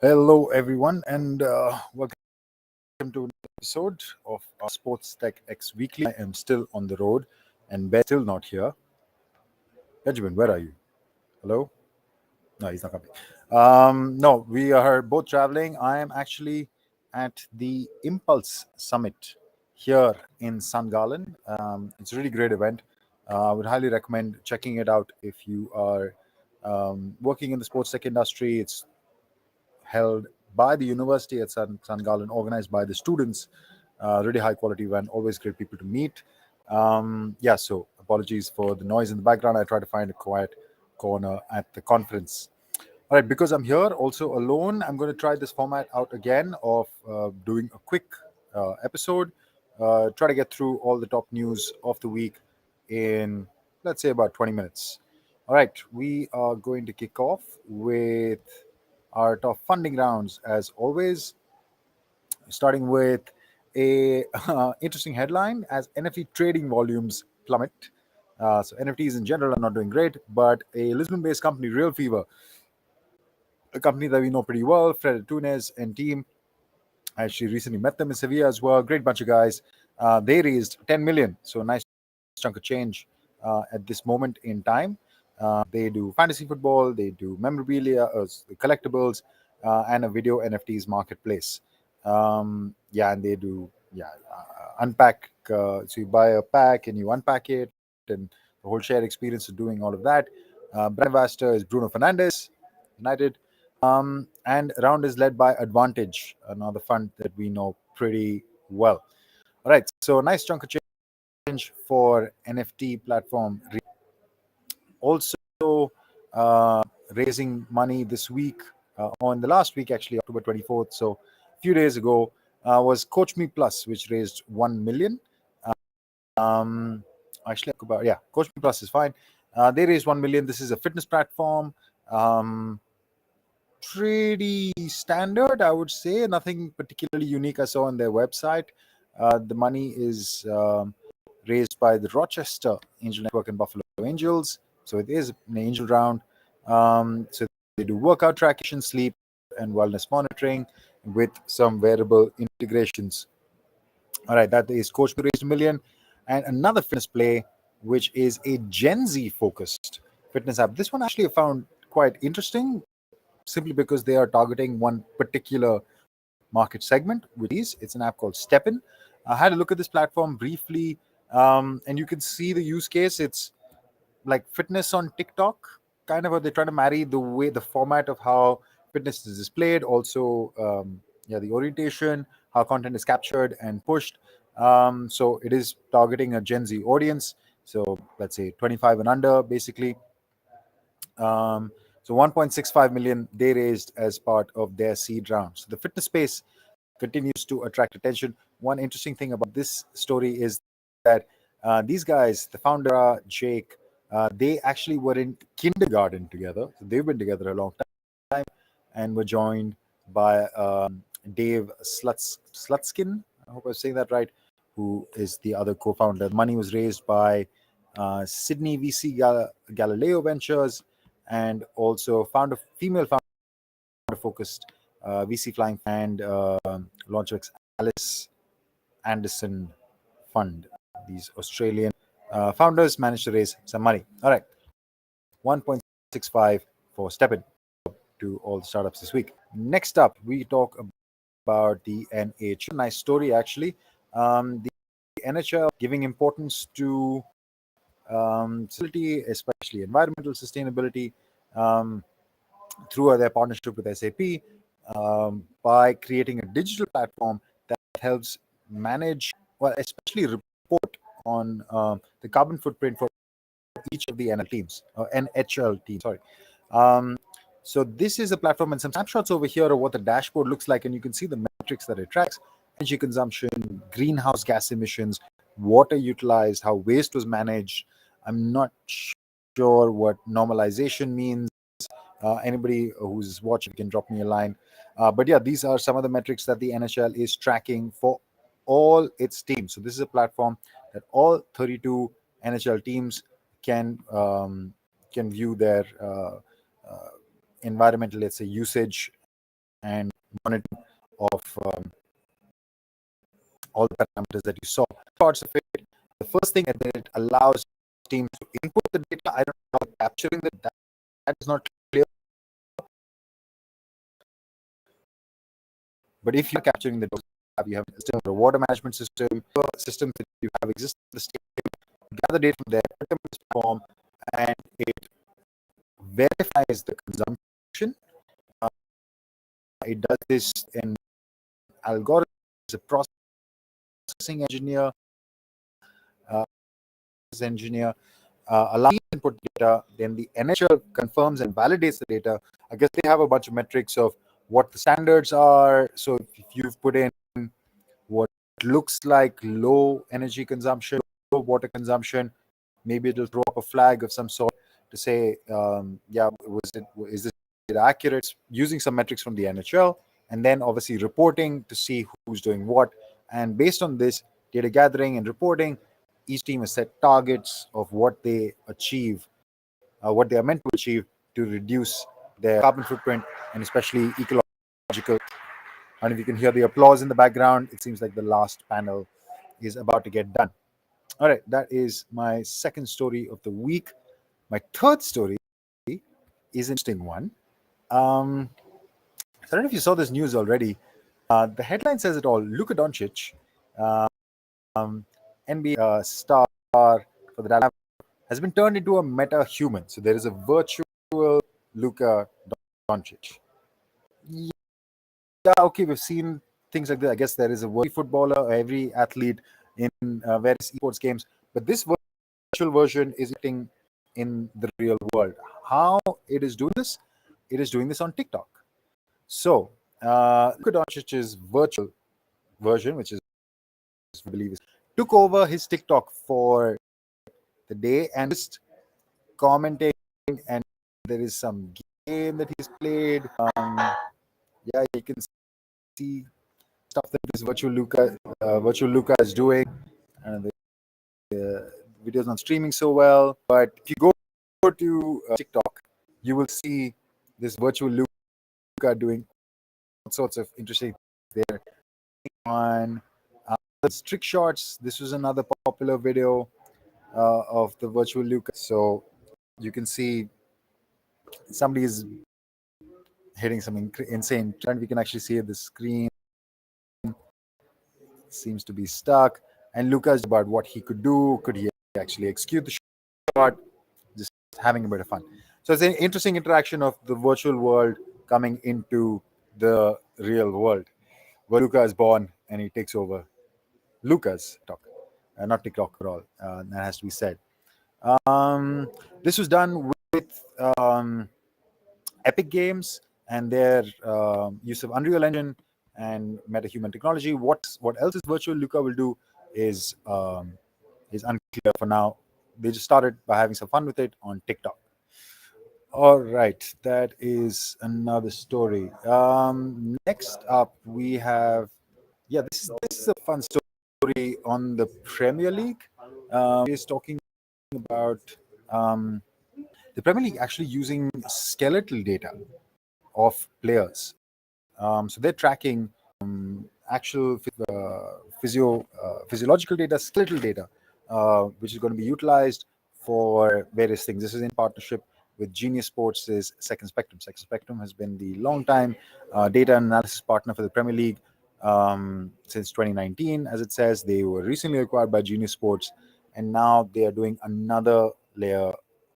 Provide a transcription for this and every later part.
Hello, everyone, and welcome to an episode of our Sports Tech X Weekly. I am still on the road, and Ben's still not here. Benjamin, where are you? Hello? No, he's not coming. No, we are both traveling. I am actually at the Impulse Summit here in St. Gallen. It's a really great event. I would highly recommend checking it out if you are working in the sports tech industry. It's held by the university at St. Gallen, organized by the students. Really high quality event, always great people to meet. So apologies for the noise in the background. I try to find a quiet corner at the conference. All right, because I'm here also alone, I'm going to try this format out again of doing a quick episode, try to get through all the top news of the week in, let's say, about 20 minutes. All right, we are going to kick off with our top funding rounds as always, starting with a interesting headline as NFT trading volumes plummet. So NFTs in general are not doing great, but a Lisbon-based company, RealFevr, a company that we know pretty well, Fred Tunes and team. I actually recently met them in Sevilla as well. Great bunch of guys. They raised 10 million, so a nice chunk of change at this moment in time. They do fantasy football, they do memorabilia, collectibles, and a video NFTs marketplace. And they do unpack. So you buy a pack and you unpack it, and the whole shared experience of doing all of that. Brand ambassador is Bruno Fernandes, United. And round is led by Advantage, another fund that we know pretty well. All right, so nice chunk of change for NFT platform. Also raising money this week, on the last week actually, October 24th, so a few days ago, was Coach Me Plus, which raised 1 million. Coach Me Plus is fine. They raised 1 million. This is a fitness platform. Pretty standard, I would say. Nothing particularly unique I saw on their website. The money is raised by the Rochester Angel Network and Buffalo Angels. So it is an angel round. So they do workout tracking, sleep, and wellness monitoring with some wearable integrations. All right, that is Coach raised 1 million. And another fitness play, which is a Gen Z focused fitness app. This one actually I found quite interesting, simply because they are targeting one particular market segment, which is it's an app called Steppen. I had a look at this platform briefly, and you can see the use case. It's like fitness on TikTok, kind of. They're trying to marry the format of how fitness is displayed, also the orientation, how content is captured and pushed. So it is targeting a Gen Z audience. So let's say 25 and under, basically. So 1.65 million they raised as part of their seed round. So the fitness space continues to attract attention. One interesting thing about this story is that these guys, the founder, Jake, they actually were in kindergarten together. So they've been together a long time and were joined by Dave Slutskin. I hope I'm saying that right, who is the other co-founder. Money was raised by Sydney VC Galileo Ventures, and also female founder focused VC Flying and Launchworks Alice Anderson Fund. These Australian founders managed to raise some money. All right, 1.65 for Steppen to all the startups this week. Next up, we talk about the NHL. Nice story, actually. The NHL giving importance to sustainability, especially environmental sustainability, through their partnership with SAP, by creating a digital platform that helps manage, especially report on the carbon footprint for each of the NHL teams. So this is a platform, and some snapshots over here of what the dashboard looks like, and you can see the metrics that it tracks. energy consumption, greenhouse gas emissions, water utilized, how waste was managed. I'm not sure what normalization means. Anybody who's watching can drop me a line. But yeah, these are some of the metrics that the NHL is tracking for all its teams. So this is a platform that all 32 NHL teams can view their environmental, let's say, usage and monitoring of all the parameters that you saw. Parts of it. The first thing that it allows teams to input the data. I don't know how capturing the data. That is not clear. But if you're capturing the data, you have still a water management system that you have existing in the state, gather data from there, put them in this form, and it verifies the consumption. It does this in algorithm. It's a processing engineer, allows you to input data. Then the NHL confirms and validates the data. I guess they have a bunch of metrics of what the standards are. So if you've put in what looks like low energy consumption, low water consumption, maybe it'll throw up a flag of some sort to say, is this data accurate? Using some metrics from the NHL, and then obviously reporting to see who's doing what. And based on this data gathering and reporting, each team has set targets of what they achieve, what they are meant to achieve to reduce their carbon footprint and especially ecological. And if you can hear the applause in the background, it seems like the last panel is about to get done. All right, that is my second story of the week. My third story is an interesting one. I don't know if you saw this news already. The headline says it all. Luka Doncic, NBA star for the Dallas, has been turned into a meta-human. So there is a virtual Luka Doncic. Yeah, okay, we've seen things like that. I guess there is a footballer, every athlete in various esports games, but this virtual version is acting in the real world. How it is doing this? It is doing this on TikTok. So Luka Doncic's virtual version, which is, I believe, took over his TikTok for the day and just commenting, and there is some game that he's played. Yeah, you can see stuff that this virtual Luka is doing, and the video's not streaming so well. But if you go to TikTok, you will see this virtual Luka doing all sorts of interesting things there. On trick shots, this was another popular video of the virtual Luka. So you can see somebody is hitting some insane trend. We can actually see the screen seems to be stuck, and Luka's about what he could do. Could he actually execute the shot? Just having a bit of fun. So it's an interesting interaction of the virtual world coming into the real world, where Luka is born and he takes over Luka's TikTok, not TikTok at all. That has to be said. This was done with Epic Games and their use of Unreal Engine and MetaHuman technology. What else is virtual Luka will do is unclear for now. They just started by having some fun with it on TikTok. All right, that is another story. Next up, we have this is a fun story on the Premier League. Is talking about the Premier League actually using skeletal data of players. So they're tracking actual physiological data, skeletal data, which is going to be utilized for various things. This is in partnership with Genius Sports' Second Spectrum. Second Spectrum has been the long-time data analysis partner for the Premier League since 2019. As it says, they were recently acquired by Genius Sports, and now they are doing another layer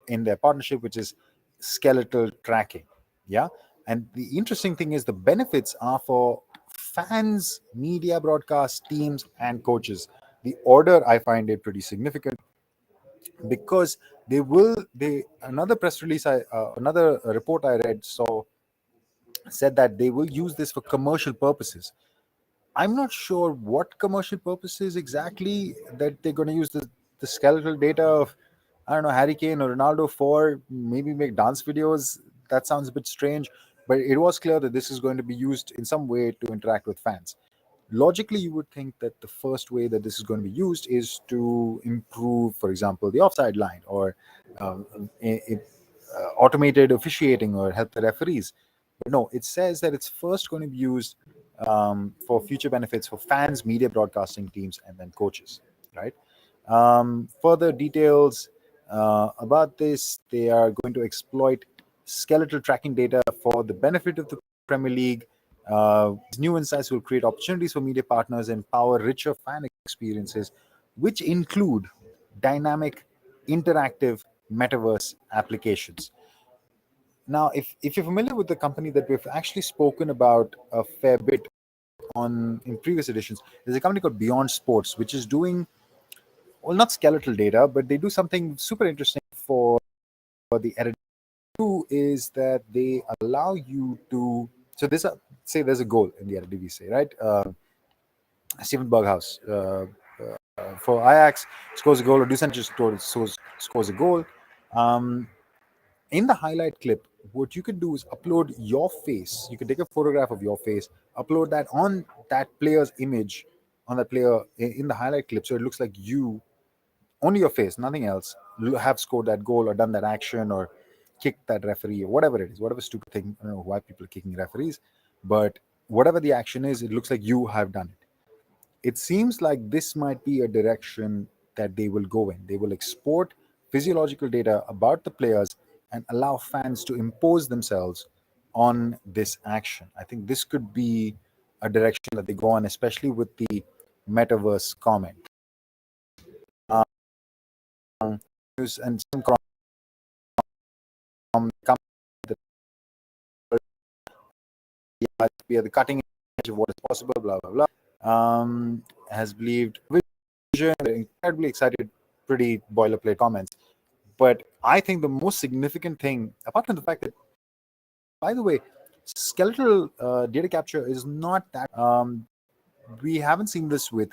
in their partnership, which is skeletal tracking. Yeah. And the interesting thing is the benefits are for fans, media broadcast teams, and coaches. The order, I find it pretty significant because another press release, another report I read said that they will use this for commercial purposes. I'm not sure what commercial purposes exactly that they're going to use the skeletal data of, I don't know, Harry Kane or Ronaldo for, maybe make dance videos. That sounds a bit strange, but it was clear that this is going to be used in some way to interact with fans. Logically, you would think that the first way that this is going to be used is to improve, for example, the offside line, or um, automated officiating, or help the referees. But no, it says that it's first going to be used for future benefits for fans, media broadcasting teams, and then coaches, right? Further details about this: they are going to exploit skeletal tracking data for the benefit of the Premier League. These new insights will create opportunities for media partners and power richer fan experiences, which include dynamic, interactive metaverse applications. Now, if you're familiar with the company that we've actually spoken about a fair bit on in previous editions, there's a company called Beyond Sports, which is doing, well, not skeletal data, but they do something super interesting for the editing. Is that they allow you to, so there's a, say there's a goal in the Eredivisie, say, right? Steven Berghaus for Ajax scores a goal, or Dusan just scores a goal. Um, in the highlight clip, what you could do is upload your face. You could take a photograph of your face, upload that on that player's image, on that player in the highlight clip, so it looks like you, only your face, nothing else, have scored that goal or done that action or kicked that referee or whatever it is, whatever stupid thing. I don't know why people are kicking referees, but whatever the action is, it looks like you have done it. It seems like this might be a direction that they will go in. They will export physiological data about the players and allow fans to impose themselves on this action. I think this could be a direction that they go on, especially with the metaverse comment. And some that we are the cutting edge of what is possible, blah blah blah. Has believed vision, incredibly excited, pretty boilerplate comments. But I think the most significant thing, apart from the fact that, by the way, skeletal data capture is not that. We haven't seen this with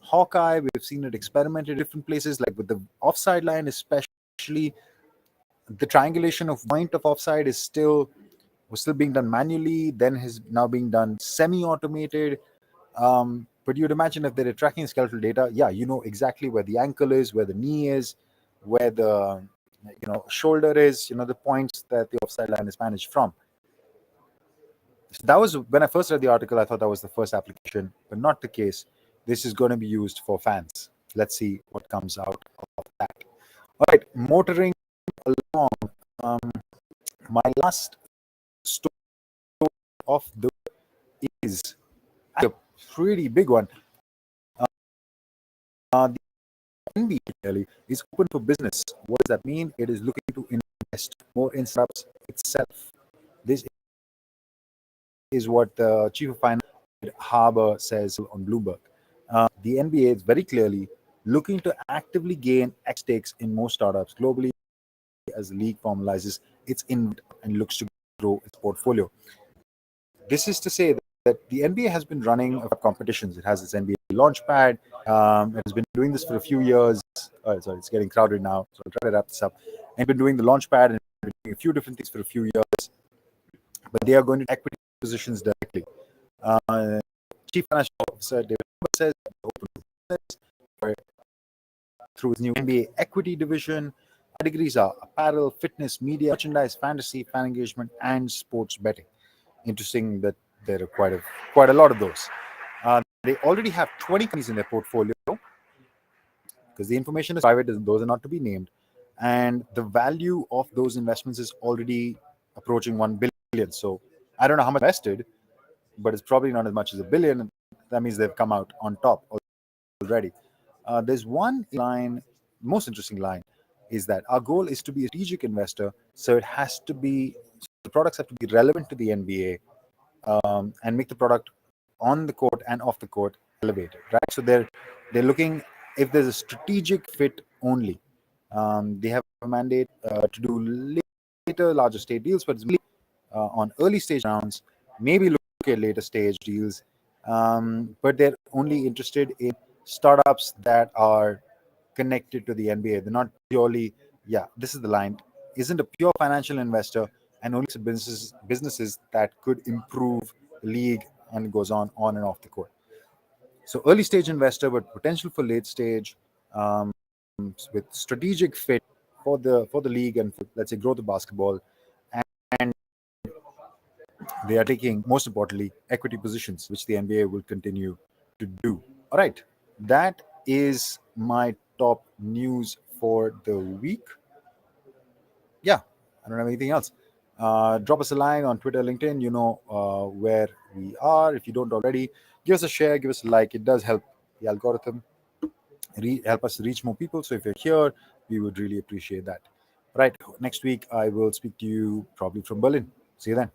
Hawkeye. We've seen it experimented in different places, like with the offside line, especially. The triangulation of point of offside was still being done manually, then is now being done semi-automated. But you'd imagine if they're tracking skeletal data, yeah, you know exactly where the ankle is, where the knee is, where the shoulder is, the points that the offside line is managed from. So that was when I first read the article. I thought that was the first application, but not the case. This is going to be used for fans. Let's see what comes out of that. All right, motoring along. Um, my last story of the is a pretty big one. The NBA really is open for business. What does that mean? It is looking to invest more in startups itself. This is what the chief of finance Harbour says on Bloomberg. The NBA is very clearly looking to actively gain stakes in more startups globally as the league formalizes its investment and looks to grow its portfolio. This is to say that the NBA has been running competitions. It has its NBA Launchpad. It has been doing this for a few years. Sorry, it's getting crowded now, so I'll try to wrap this up. And been doing the Launchpad and been doing a few different things for a few years. But they are going to equity positions directly. Chief Financial Officer David says open business through its new NBA equity division. Categories are apparel, fitness, media, merchandise, fantasy, fan engagement, and sports betting. Interesting that there are quite a lot of those. They already have 20 companies in their portfolio because the information is private; those are not to be named, and the value of those investments is already approaching 1 billion. So I don't know how much invested, but it's probably not as much as a billion. That means they've come out on top already. There's one line, most interesting line, is that our goal is to be a strategic investor, so it has to be, the products have to be relevant to the NBA, and make the product on the court and off the court elevated, right? So they're looking if there's a strategic fit only. They have a mandate to do later larger state deals, but it's on early stage rounds, maybe look at later stage deals. but they're only interested in startups that are connected to the NBA. They're not purely, yeah, this is the line, isn't a pure financial investor and only businesses that could improve the league, and it goes on and off the court. So early stage investor, but potential for late stage, with strategic fit for the league and for, let's say, growth of basketball, and they are taking, most importantly, equity positions, which the NBA will continue to do. All right, that is my top news for the week. Yeah, I don't have anything else. Drop us a line on Twitter, LinkedIn. You know where we are. If you don't already, give us a share, give us a like. It does help the algorithm, help us reach more people. So if you're here, we would really appreciate that. Right, next week I will speak to you probably from Berlin. See you then.